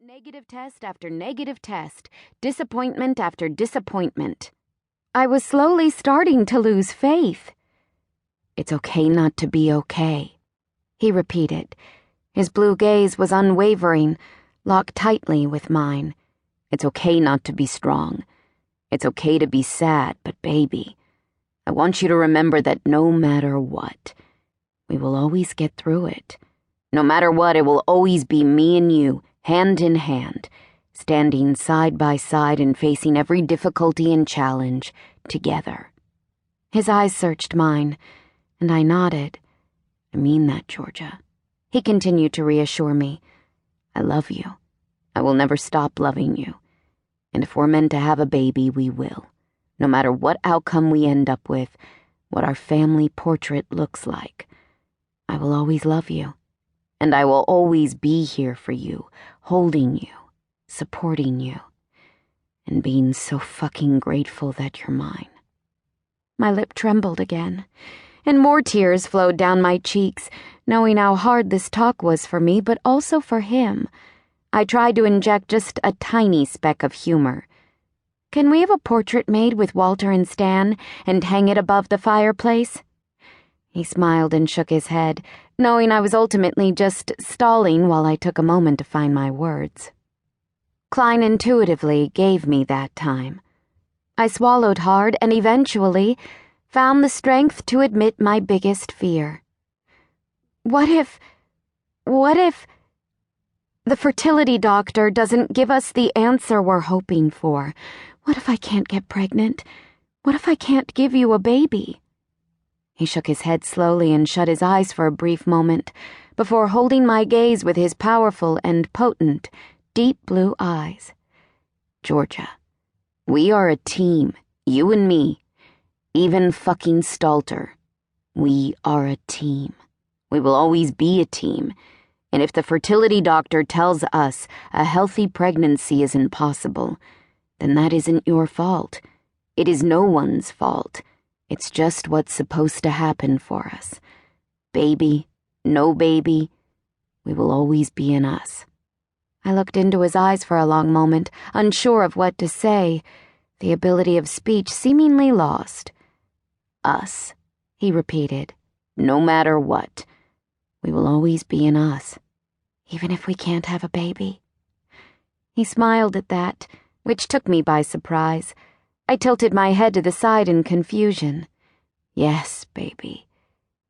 Negative test after negative test, disappointment after disappointment. I was slowly starting to lose faith. "It's okay not to be okay," he repeated. His blue gaze was unwavering, locked tightly with mine. "It's okay not to be strong. It's okay to be sad, but baby, I want you to remember that no matter what, we will always get through it. No matter what, it will always be me and you, hand in hand, standing side by side and facing every difficulty and challenge together." His eyes searched mine, and I nodded. "I mean that, Georgia." He continued to reassure me. "I love you. I will never stop loving you. And if we're meant to have a baby, we will. No matter what outcome we end up with, what our family portrait looks like. I will always love you. And I will always be here for you, holding you, supporting you, and being so fucking grateful that you're mine." My lip trembled again, and more tears flowed down my cheeks, knowing how hard this talk was for me, but also for him. I tried to inject just a tiny speck of humor. "Can we have a portrait made with Walter and Stan and hang it above the fireplace?" He smiled and shook his head, knowing I was ultimately just stalling while I took a moment to find my words. Kline intuitively gave me that time. I swallowed hard and eventually found the strength to admit my biggest fear. What if the fertility doctor doesn't give us the answer we're hoping for? What if I can't get pregnant? What if I can't give you a baby? He shook his head slowly and shut his eyes for a brief moment before holding my gaze with his powerful and potent, deep blue eyes. "Georgia, we are a team, you and me, even fucking Stalter. We are a team. We will always be a team. And if the fertility doctor tells us a healthy pregnancy isn't possible, then that isn't your fault. It is no one's fault. It's just what's supposed to happen for us. Baby, no baby, we will always be in us." I looked into his eyes for a long moment, unsure of what to say, the ability of speech seemingly lost. "Us," he repeated. "No matter what, we will always be in us, even if we can't have a baby." He smiled at that, which took me by surprise. I tilted my head to the side in confusion. "Yes, baby,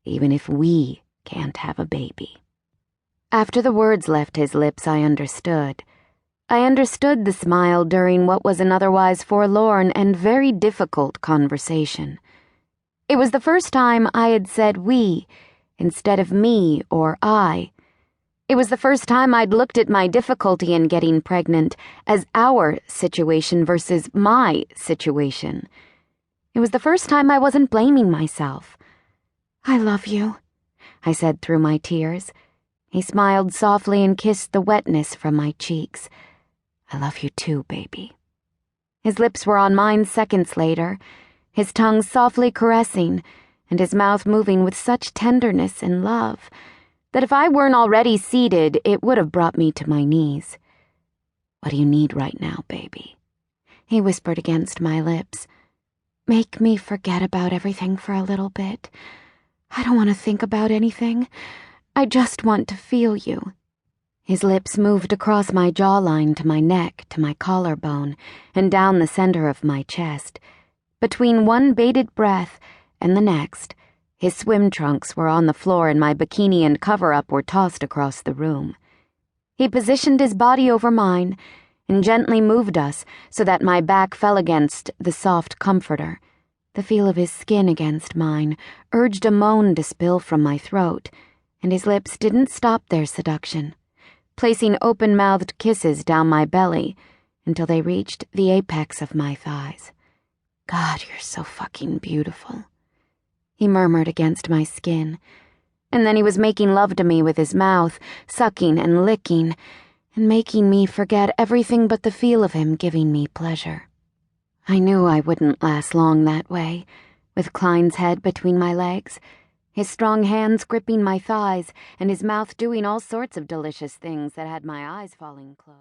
even if we can't have a baby." After the words left his lips, I understood. I understood the smile during what was an otherwise forlorn and very difficult conversation. It was the first time I had said we instead of me or I. It was the first time I'd looked at my difficulty in getting pregnant as our situation versus my situation. It was the first time I wasn't blaming myself. "I love you," I said through my tears. He smiled softly and kissed the wetness from my cheeks. "I love you too, baby." His lips were on mine seconds later, his tongue softly caressing, and his mouth moving with such tenderness and love that if I weren't already seated, it would have brought me to my knees. "What do you need right now, baby?" he whispered against my lips. "Make me forget about everything for a little bit. I don't want to think about anything. I just want to feel you." His lips moved across my jawline to my neck, to my collarbone, and down the center of my chest. Between one bated breath and the next, his swim trunks were on the floor and my bikini and cover-up were tossed across the room. He positioned his body over mine and gently moved us so that my back fell against the soft comforter. The feel of his skin against mine urged a moan to spill from my throat, and his lips didn't stop their seduction, placing open-mouthed kisses down my belly until they reached the apex of my thighs. "God, you're so fucking beautiful," he murmured against my skin, and then he was making love to me with his mouth, sucking and licking, and making me forget everything but the feel of him giving me pleasure. I knew I wouldn't last long that way, with Kline's head between my legs, his strong hands gripping my thighs, and his mouth doing all sorts of delicious things that had my eyes falling closed.